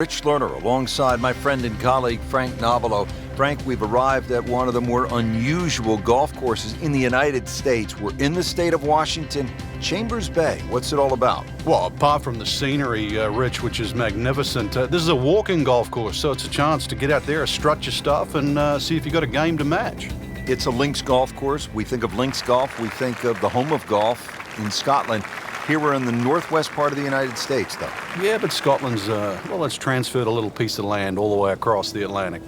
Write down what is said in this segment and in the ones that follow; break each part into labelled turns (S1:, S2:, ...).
S1: Rich Lerner alongside my friend and colleague Frank Novelo. Frank, we've arrived at one of the more unusual golf courses in the United States. We're in the state of Washington, Chambers Bay. What's it all about?
S2: Well, apart from the scenery, Rich, which is magnificent, this is a walking golf course, so it's a chance to get out there, strut your stuff, and see if you got a game to match.
S1: It's a links golf course. We think of links golf, we think of the home of golf in Scotland. Here we're in the northwest part of the United States, though.
S2: Yeah, but Scotland's, well, it's transferred a little piece of land all the way across the Atlantic.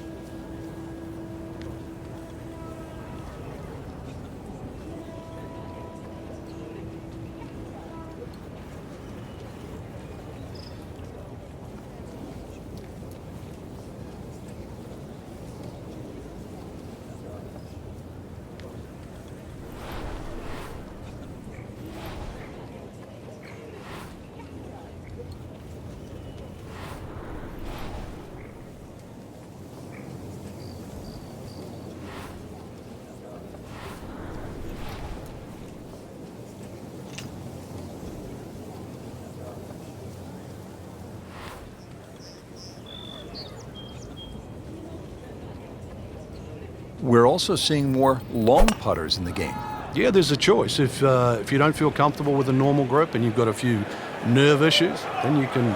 S1: We're also seeing more long putters in the game.
S2: Yeah, there's a choice. If you don't feel comfortable with a normal grip and you've got a few nerve issues, then you can,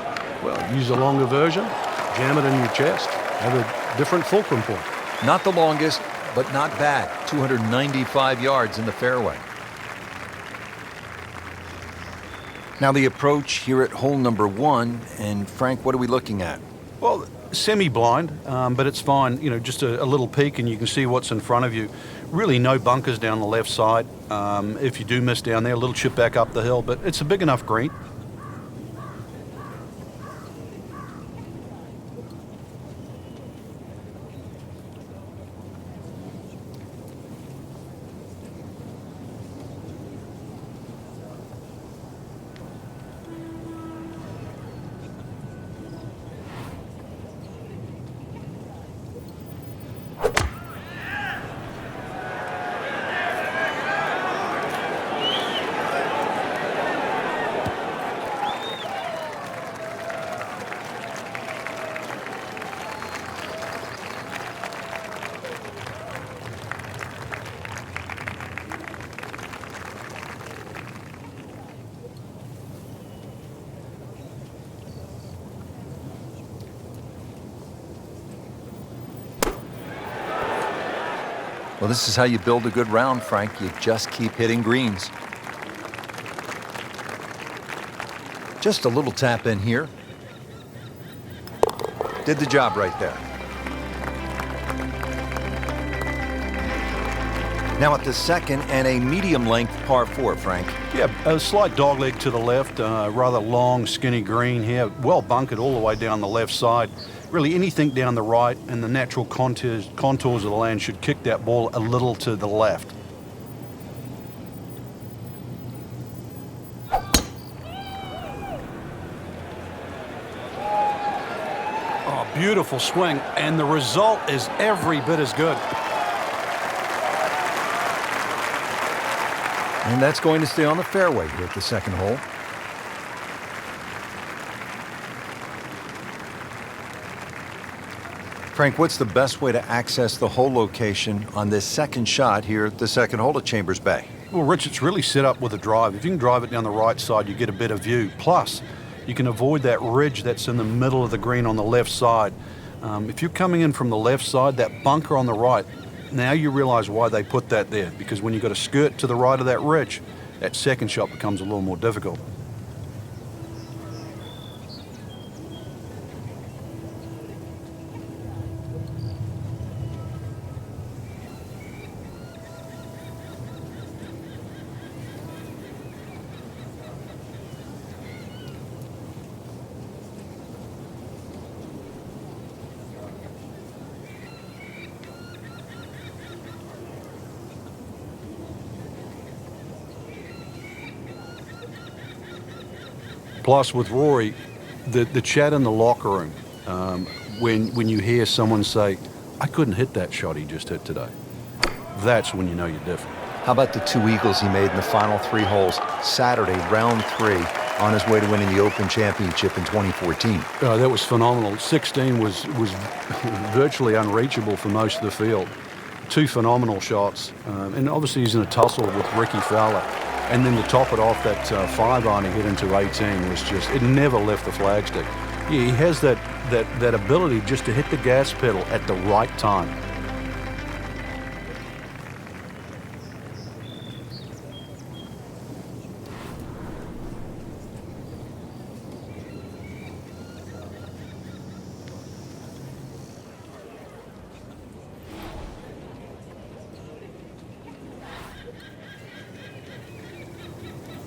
S2: well, use a longer version, jam it in your chest, have a different fulcrum point.
S1: Not the longest, but not bad. 295 yards in the fairway. Now the approach here at hole number 1, and Frank, what are we looking at?
S2: Well, semi-blind, but it's fine. You know, just a little peek and you can see what's in front of you. Really no bunkers down the left side. If you do miss down there, a little chip back up the hill, but it's a big enough green.
S1: Well, this is how you build a good round, Frank. You just keep hitting greens. Just a little tap in here. Did the job right there. Now at the second and a medium length par 4, Frank.
S2: Yeah, a slight dogleg to the left, rather long, skinny green here, well bunkered all the way down the left side. Really anything down the right and the natural contours of the land should kick that ball a little to the left. Oh, beautiful swing, and the result is every bit as good.
S1: And that's going to stay on the fairway here at the second hole. Frank, what's the best way to access the hole location on this second shot here at the second hole at Chambers Bay?
S2: Well, Rich, it's really set up with a drive. If you can drive it down the right side, you get a better view. Plus, you can avoid that ridge that's in the middle of the green on the left side. If you're coming in from the left side, that bunker on the right, now you realize why they put that there. Because when you've got a skirt to the right of that ridge, that second shot becomes a little more difficult. Plus, with Rory, the chat in the locker room, when you hear someone say, "I couldn't hit that shot he just hit today," that's when you know you're different.
S1: How about the 2 eagles he made in the final 3 holes? Saturday, round 3. on his way to winning the Open Championship in 2014.
S2: That was phenomenal. 16 was virtually unreachable for most of the field. Two phenomenal shots. And obviously he's in a tussle with Ricky Fowler. And then to top it off, that 5-iron he hit into 18 was just, it never left the flagstick. Yeah, he has that ability just to hit the gas pedal at the right time.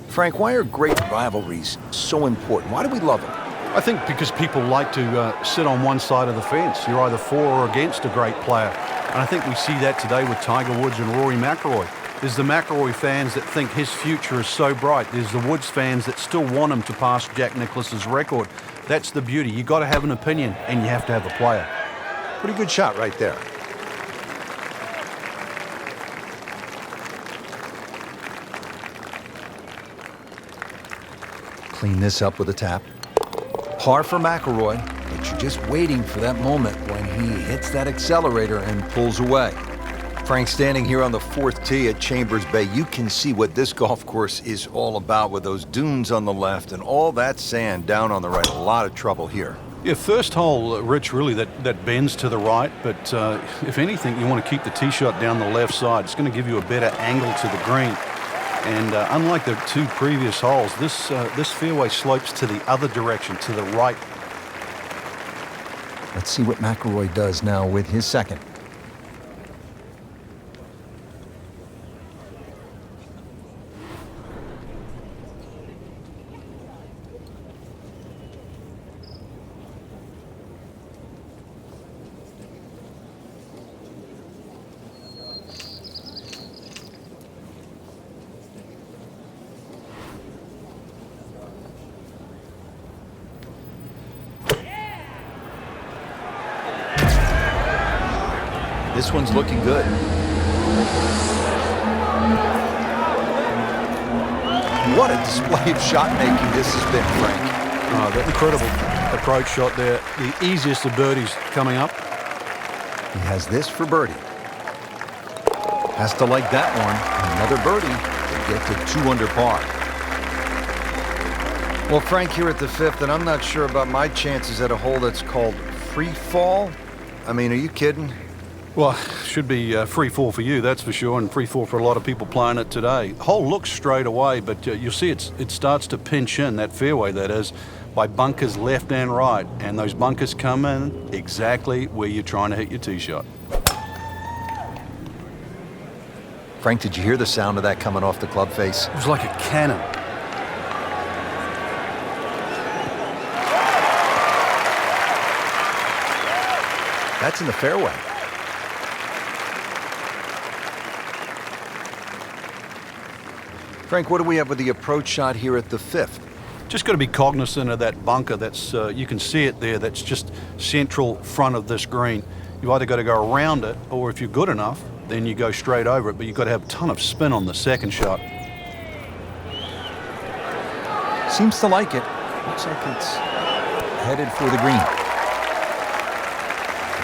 S1: Frank, why are great rivalries so important? Why do we love them?
S2: I think because people like to sit on one side of the fence. You're either for or against a great player. And I think we see that today with Tiger Woods and Rory McIlroy. There's the McIlroy fans that think his future is so bright. There's the Woods fans that still want him to pass Jack Nicklaus's record. That's the beauty. You've got to have an opinion, and you have to have a player.
S1: Pretty good shot right there. Clean this up with a tap. Par for McIlroy, but you're just waiting for that moment when he hits that accelerator and pulls away. Frank, standing here on the 4th tee at Chambers Bay, you can see what this golf course is all about with those dunes on the left and all that sand down on the right. A lot of trouble here.
S2: Yeah, first hole, Rich, really that bends to the right, but if anything, you want to keep the tee shot down the left side. It's going to give you a better angle to the green. And unlike the two previous holes, this fairway slopes to the other direction, to the right.
S1: Let's see what McIlroy does now with his second. This one's looking good. What a display of shot making this has been, Frank.
S2: Oh, that incredible approach shot there. The easiest of birdies coming up.
S1: He has this for birdie. Has to like that one. Another birdie to get to 2 under par. Well, Frank, here at the 5th, and I'm not sure about my chances at a hole that's called free fall. I mean, are you kidding?
S2: Well, should be free fall for you, that's for sure, and free fall for a lot of people playing it today. Hole looks straight away, but you'll see it starts to pinch in, that fairway that is, by bunkers left and right, and those bunkers come in exactly where you're trying to hit your tee shot.
S1: Frank, did you hear the sound of that coming off the club face?
S2: It was like a cannon.
S1: That's in the fairway. Frank, what do we have with the approach shot here at the 5th?
S2: Just got to be cognizant of that bunker. That's you can see it there. That's just central front of this green. You've either got to go around it, or if you're good enough, then you go straight over it. But you've got to have a ton of spin on the second shot.
S1: Seems to like it. Looks like it's headed for the green.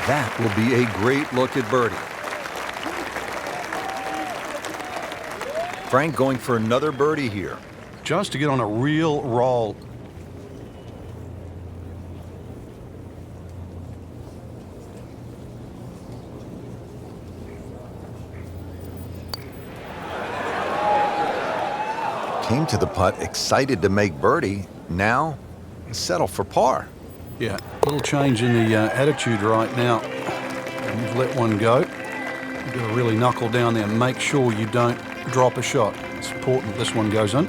S1: That will be a great look at birdie. Frank going for another birdie here.
S2: Just to get on a real roll.
S1: Came to the putt, excited to make birdie. Now, settle for par.
S2: Yeah, a little change in the attitude right now. You've let one go. You've got to really knuckle down there and make sure you don't drop a shot. It's important this one goes in.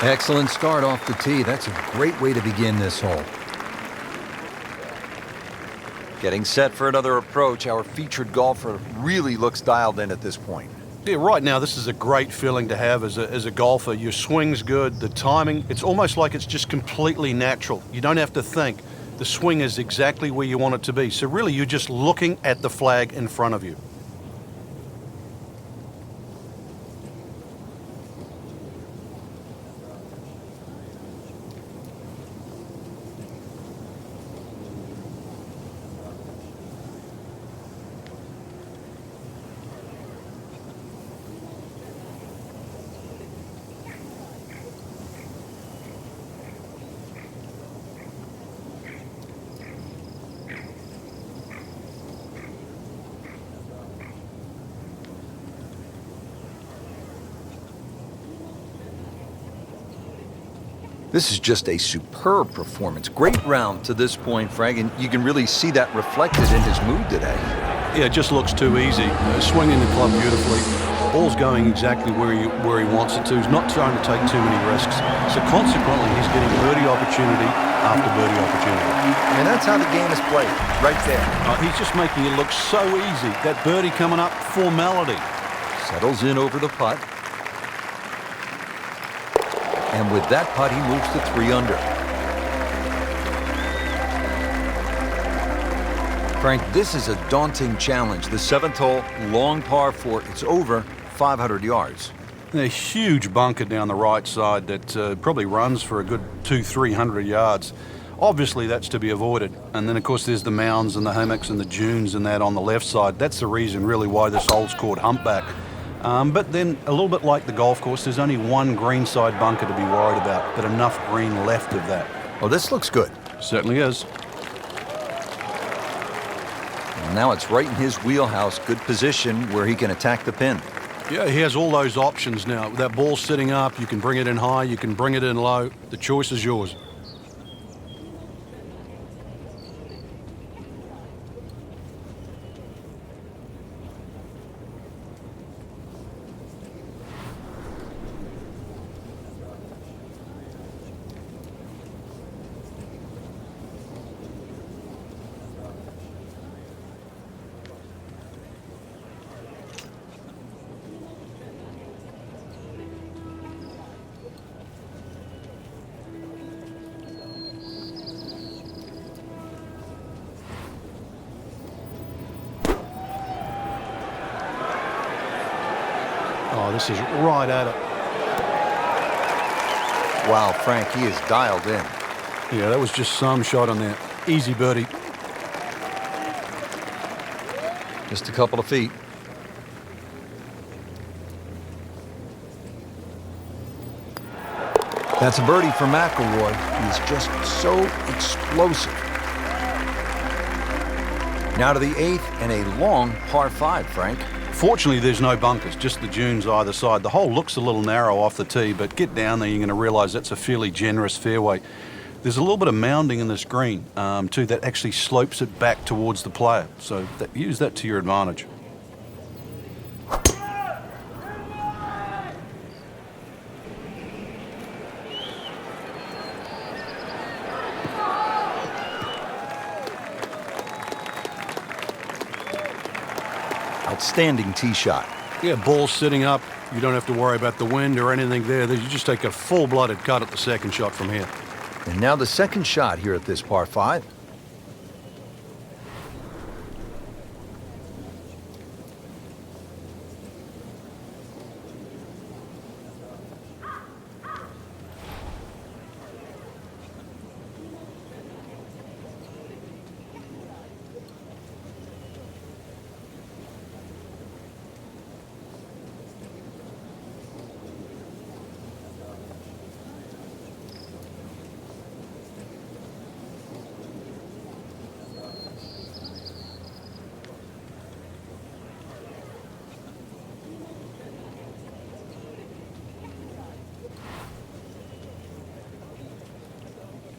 S1: Excellent start off the tee. That's a great way to begin this hole. Getting set for another approach. Our featured golfer really looks dialed in at this point.
S2: Yeah, right now this is a great feeling to have as a golfer. Your swing's good, the timing, it's almost like it's just completely natural. You don't have to think. The swing is exactly where you want it to be. So really you're just looking at the flag in front of you.
S1: This is just a superb performance. Great round to this point, Frank, and you can really see that reflected in his mood today.
S2: Yeah, it just looks too easy. Swinging the club beautifully. Ball's going exactly where he wants it to. He's not trying to take too many risks. So consequently, he's getting birdie opportunity after birdie opportunity.
S1: And that's how the game is played, right there.
S2: He's just making it look so easy. That birdie coming up, formality.
S1: Settles in over the putt. And with that putt, he moves to 3 under. Frank, this is a daunting challenge. The 7th hole, long par 4. It's over 500 yards.
S2: A huge bunker down the right side that probably runs for a good 200-300 yards. Obviously, that's to be avoided. And then, of course, there's the mounds and the hummocks and the dunes and that on the left side. That's the reason, really, why this hole's called Humpback. But then, a little bit like the golf course, there's only one greenside bunker to be worried about, but enough green left of that.
S1: Oh, this looks good.
S2: Certainly is.
S1: And now it's right in his wheelhouse. Good position where he can attack the pin.
S2: Yeah, he has all those options now. With that ball sitting up, you can bring it in high, you can bring it in low. The choice is yours. Oh, this is right at it.
S1: Wow, Frank, he is dialed in.
S2: Yeah, that was just some shot on there. Easy birdie.
S1: Just a couple of feet. That's a birdie for McIlroy. He's just so explosive. Now to the 8th and a long par 5, Frank.
S2: Fortunately, there's no bunkers, just the dunes either side. The hole looks a little narrow off the tee, but get down there, you're going to realize that's a fairly generous fairway. There's a little bit of mounding in this green, too, that actually slopes it back towards the player. So use that to your advantage.
S1: Outstanding tee shot.
S2: Yeah, ball sitting up. You don't have to worry about the wind or anything there. You just take a full-blooded cut at the second shot from here.
S1: And now the second shot here at this par 5.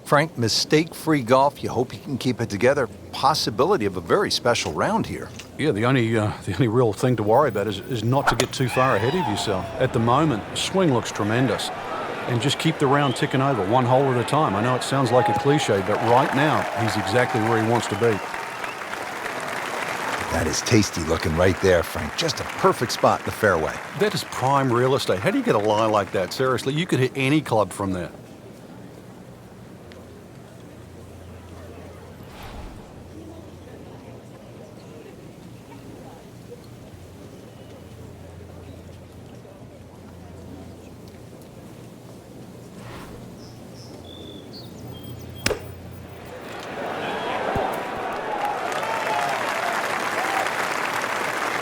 S1: Frank, mistake-free golf. You hope you can keep it together. Possibility of a very special round here.
S2: Yeah, the only real thing to worry about is not to get too far ahead of yourself. At the moment, the swing looks tremendous. and just keep the round ticking over, one hole at a time. I know it sounds like a cliche, but right now, he's exactly where he wants to be.
S1: That is tasty looking right there, Frank. Just a perfect spot in the fairway.
S2: That is prime real estate. How do you get a lie like that? Seriously, you could hit any club from there.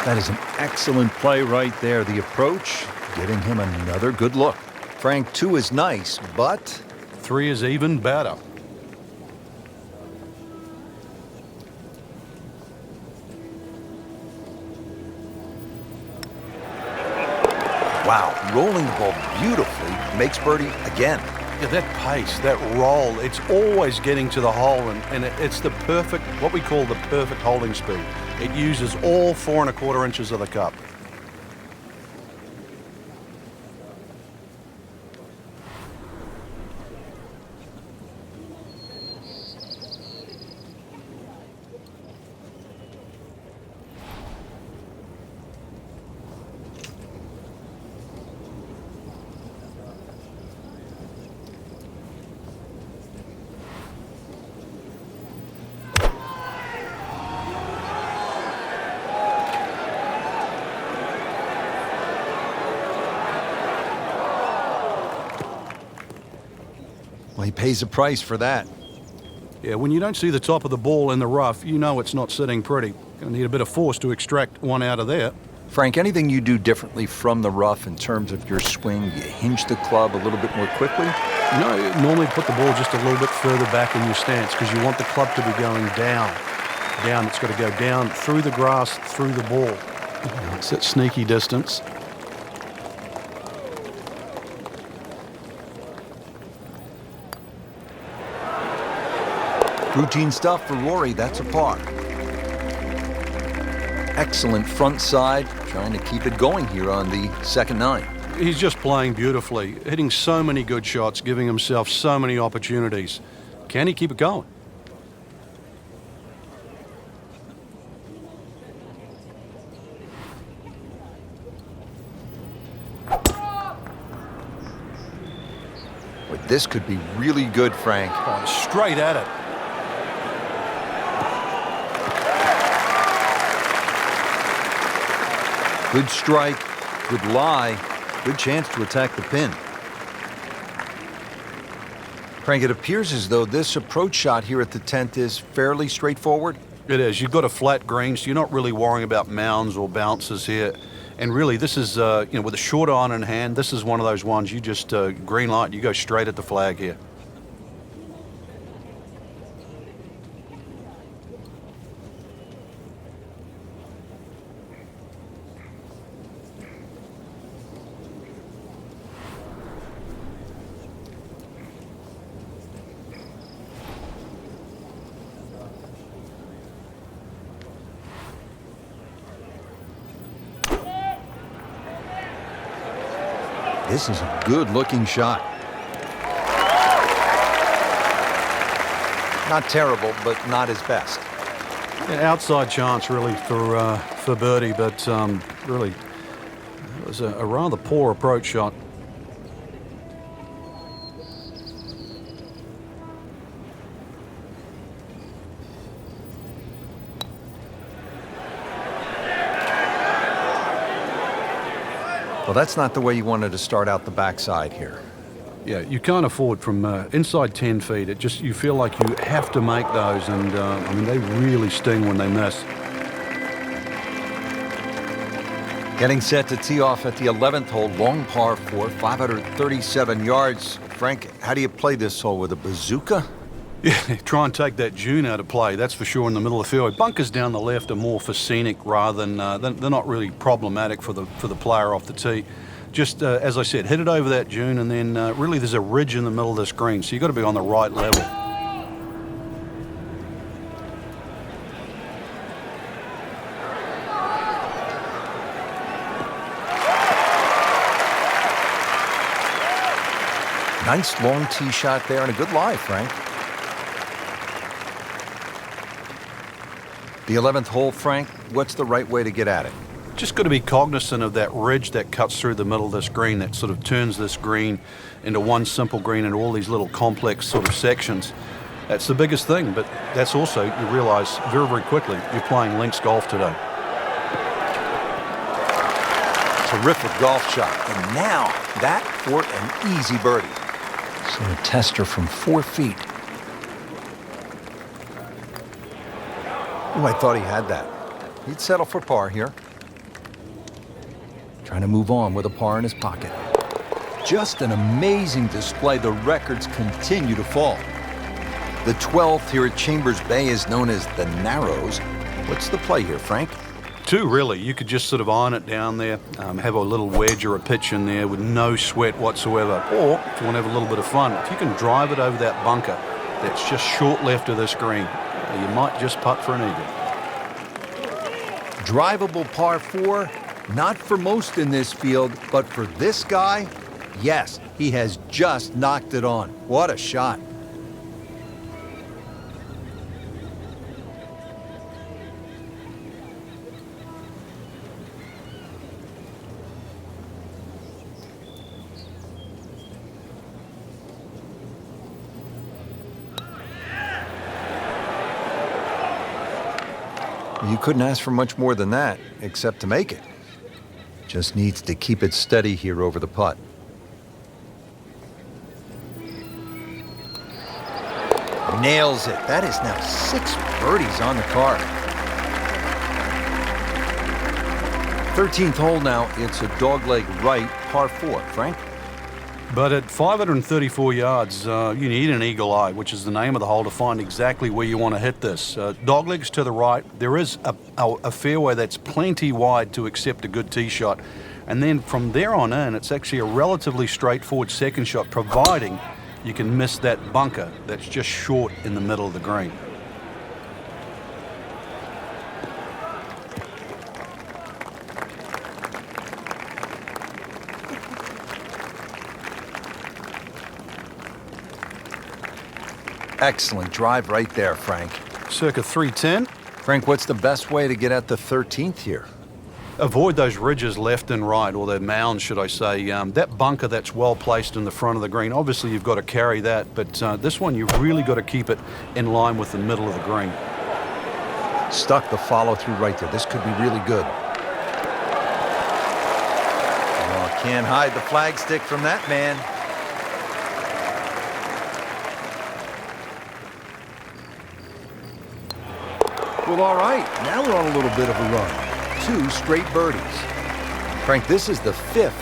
S1: That is an excellent play right there. The approach, getting him another good look. Frank, 2 is nice, but
S2: 3 is even better.
S1: wow, rolling the ball beautifully, makes birdie again.
S2: Yeah, that pace, that roll, it's always getting to the hole, and it's the perfect, what we call the perfect holding speed. It uses all 4 1/4 inches of the cup.
S1: Well, he pays a price for that.
S2: Yeah, when you don't see the top of the ball in the rough, you know it's not sitting pretty. Going to need a bit of force to extract one out of there.
S1: Frank, anything you do differently from the rough in terms of your swing? You hinge the club a little bit more quickly?
S2: No, you normally put the ball just a little bit further back in your stance because you want the club to be going down. Down, it's got to go down through the grass, through the ball. It's that sneaky distance.
S1: Routine stuff for Rory, that's a par. Excellent front side, trying to keep it going here on the second 9.
S2: He's just playing beautifully, hitting so many good shots, giving himself so many opportunities. Can he keep it going?
S1: But this could be really good, Frank.
S2: Oh, straight at it.
S1: Good strike, good lie, good chance to attack the pin. Frank, it appears as though this approach shot here at the 10th is fairly straightforward.
S2: It is. You've got a flat green, so you're not really worrying about mounds or bounces here. And really, this is, with a short iron in hand, this is one of those ones you just green light, you go straight at the flag here.
S1: This is a good-looking shot. Not terrible, but not his best.
S2: An outside chance, really, for birdie, but really, it was a rather poor approach shot.
S1: Well, that's not the way you wanted to start out the backside here.
S2: Yeah, you can't afford from inside 10 feet. It just, you feel like you have to make those, and they really sting when they miss.
S1: Getting set to tee off at the 11th hole, long par 4, 537 yards. Frank, how do you play this hole, with a bazooka?
S2: Yeah, try and take that dune out of play, that's for sure, in the middle of the fairway. Bunkers down the left are more for scenic rather than, they're not really problematic for the player off the tee. Just, as I said, hit it over that dune, and then really there's a ridge in the middle of this green, so you've got to be on the right level.
S1: Nice long tee shot there and a good lie, Frank. The 11th hole, Frank, what's the right way to get at it?
S2: Just got to be cognizant of that ridge that cuts through the middle of this green, that sort of turns this green into one simple green into all these little complex sort of sections. That's the biggest thing, but that's also, you realize very, very quickly, you're playing links golf today.
S1: Terrific golf shot. And now that for an easy birdie. So a tester from 4 feet. Oh, I thought he had that. He'd settle for par here. Trying to move on with a par in his pocket. Just an amazing display. The records continue to fall. The 12th here at Chambers Bay is known as the Narrows. What's the play here, Frank?
S2: 2, really. You could just sort of iron it down there, have a little wedge or a pitch in there with no sweat whatsoever. Or, if you want to have a little bit of fun, if you can drive it over that bunker that's just short left of this green, you might just putt for an eagle.
S1: Drivable par 4, not for most in this field, but for this guy, yes, he has just knocked it on. What a shot. You couldn't ask for much more than that, except to make it. Just needs to keep it steady here over the putt. Nails it. That is now 6 birdies on the card. 13th hole now. It's a dogleg right, par 4. Frank?
S2: But at 534 yards, you need an eagle eye, which is the name of the hole, to find exactly where you want to hit this. Doglegs to the right. There is a fairway that's plenty wide to accept a good tee shot. And then from there on in, it's actually a relatively straightforward second shot, providing you can miss that bunker that's just short in the middle of the green.
S1: Excellent drive right there, Frank.
S2: Circa 310.
S1: Frank, what's the best way to get at the 13th here?
S2: Avoid those ridges left and right, or the mounds, should I say. That bunker that's well placed in the front of the green, obviously you've got to carry that, but this one you've really got to keep it in line with the middle of the green.
S1: Stuck the follow through right there. This could be really good. Oh, can't hide the flagstick from that man. Well, all right, now we're on a little bit of a run. 2 straight birdies. Frank, this is the 5th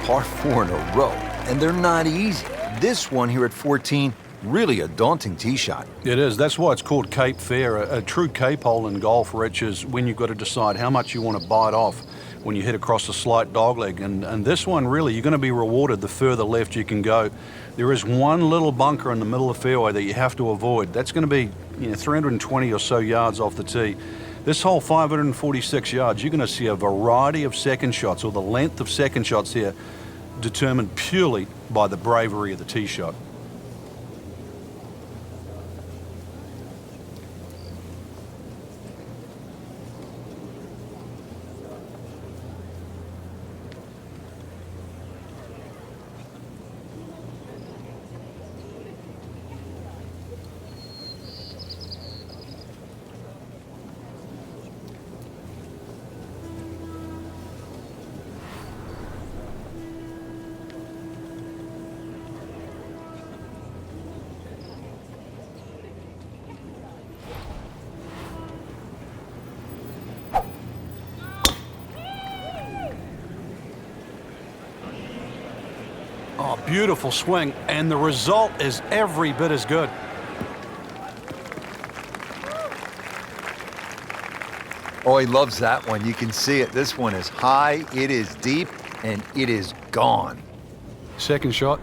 S1: par 4 in a row, and they're not easy. This one here at 14, really a daunting tee shot.
S2: It is. That's why it's called Cape Fair. A true Cape hole in golf, Rich, is when you've got to decide how much you want to bite off when you hit across a slight dogleg. And this one, really, you're going to be rewarded the further left you can go. There is one little bunker in the middle of the fairway that you have to avoid. That's going to be 320 or so yards off the tee. This hole, 546 yards, you're going to see a variety of second shots, or the length of second shots here, determined purely by the bravery of the tee shot. Oh, beautiful swing, and the result is every bit as good.
S1: Oh, he loves that one. You can see it. This one is high, it is deep, and it is gone.
S2: Second shot.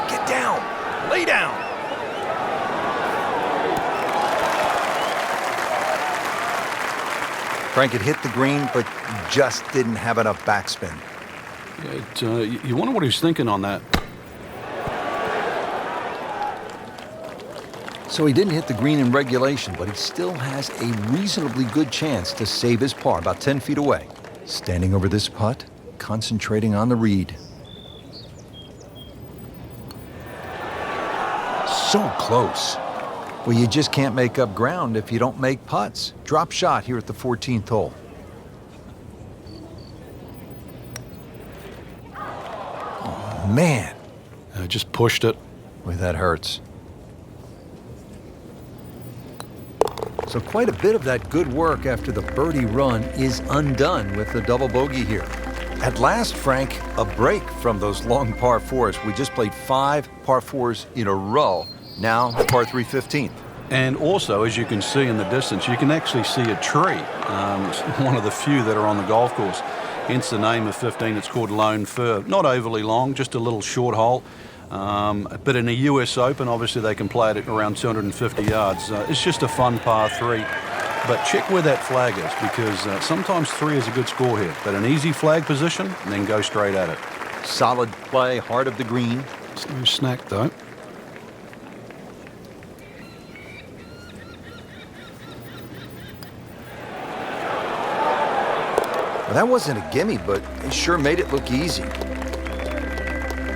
S1: Get down. Lay down. Frank had hit the green, but just didn't have enough backspin.
S2: Yeah, you wonder what he's thinking on that.
S1: So he didn't hit the green in regulation, but he still has a reasonably good chance to save his par, about 10 feet away. Standing over this putt, concentrating on the read. So close. Well, you just can't make up ground if you don't make putts. Drop shot here at the 14th hole. Oh, man.
S2: Just pushed it.
S1: Boy, that hurts. So quite a bit of that good work after the birdie run is undone with the double bogey here. At last, Frank, a break from those long par fours. We just played 5 par fours in a row. Now, par 3 15th.
S2: And also, as you can see in the distance, you can actually see a tree. It's one of the few that are on the golf course. Hence the name of 15. It's called Lone Fir. Not overly long, just a little short hole. But in a US Open, obviously they can play it at around 250 yards. It's just a fun par 3. But check where that flag is, because sometimes 3 is a good score here. But an easy flag position, and then go straight at it.
S1: Solid play, heart of the green.
S2: It's no snack, though.
S1: Well, that wasn't a gimme, but it sure made it look easy.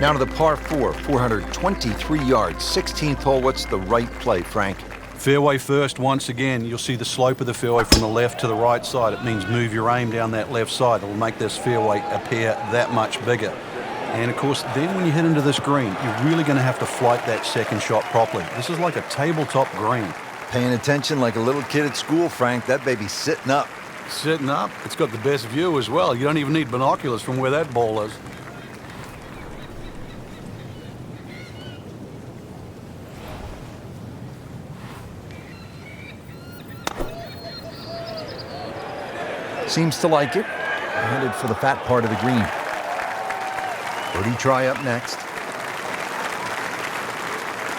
S1: Now to the par 4, 423 yards, 16th hole. What's the right play, Frank?
S2: Fairway first. Once again, you'll see the slope of the fairway from the left to the right side. It means move your aim down that left side. It will make this fairway appear that much bigger. And of course, then when you hit into this green, you're really going to have to flight that second shot properly. This is like a tabletop green.
S1: Paying attention like a little kid at school, Frank. That baby's sitting up.
S2: Sitting up. It's got the best view as well. You don't even need binoculars from where that ball is.
S1: Seems to like it. Headed for the fat part of the green. Birdie try up next.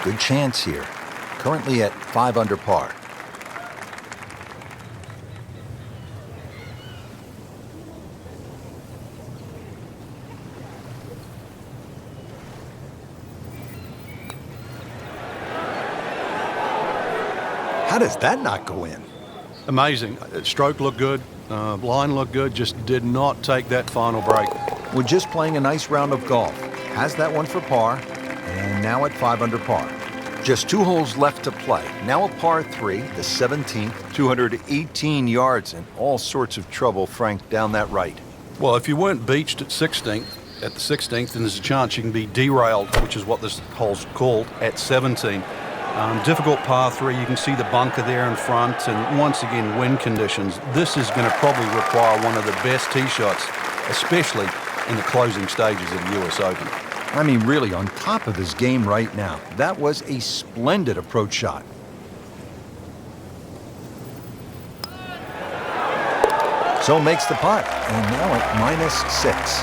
S1: Good chance here. Currently at 5 under par. How does that not go in?
S2: Amazing. Stroke looked good. Line looked good. Just did not take that final break.
S1: We're just playing a nice round of golf. Has that one for par, and now at 5 under par. Just 2 holes left to play. Now a par 3, the 17th, 218 yards, and all sorts of trouble, Frank, down that right.
S2: Well, if you weren't beached at the 16th, then there's a chance you can be derailed, which is what this hole's called, at 17. Difficult par 3. You can see the bunker there in front, and once again, wind conditions. This is going to probably require one of the best tee shots, especially in the closing stages of the US Open.
S1: I mean, really on top of his game right now. That was a splendid approach shot. So makes the putt, and now at -6.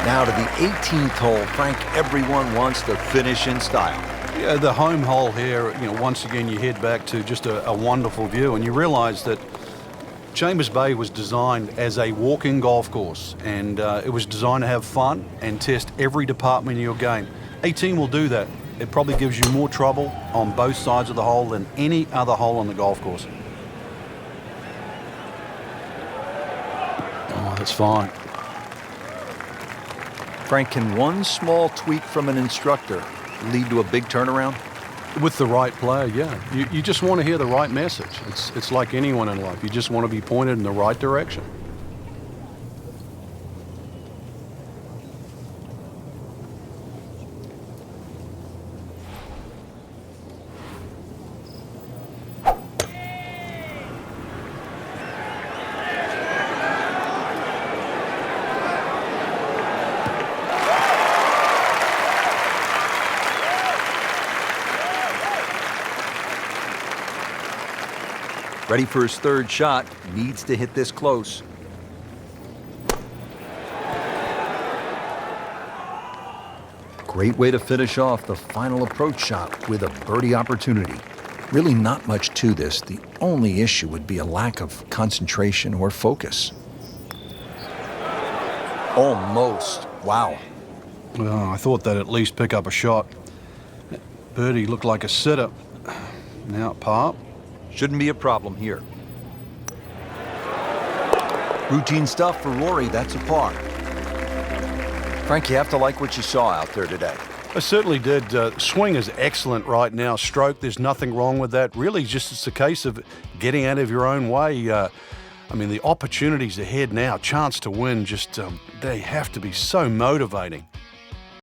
S1: Now to the 18th hole. Frank, everyone wants to finish in style.
S2: Yeah, the home hole here, once again you head back to just a wonderful view, and you realize that Chambers Bay was designed as a walk-in golf course, and it was designed to have fun and test every department of your game. 18 will do that. It probably gives you more trouble on both sides of the hole than any other hole on the golf course. Oh, that's fine.
S1: Frank, can one small tweak from an instructor lead to a big turnaround?
S2: With the right player, yeah. You just want to hear the right message. It's like anyone in life. You just want to be pointed in the right direction.
S1: Ready for his third shot. Needs to hit this close. Great way to finish off the final approach shot with a birdie opportunity. Really not much to this. The only issue would be a lack of concentration or focus. Almost. Wow.
S2: Well, I thought they'd at least pick up a shot. Birdie looked like a sitter. Now par.
S1: Shouldn't be a problem here. Routine stuff for Rory, that's a par. Frank, you have to like what you saw out there today.
S2: I certainly did. Swing is excellent right now. Stroke, there's nothing wrong with that. Really, just it's a case of getting out of your own way. I mean, the opportunities ahead now, chance to win, just they have to be so motivating.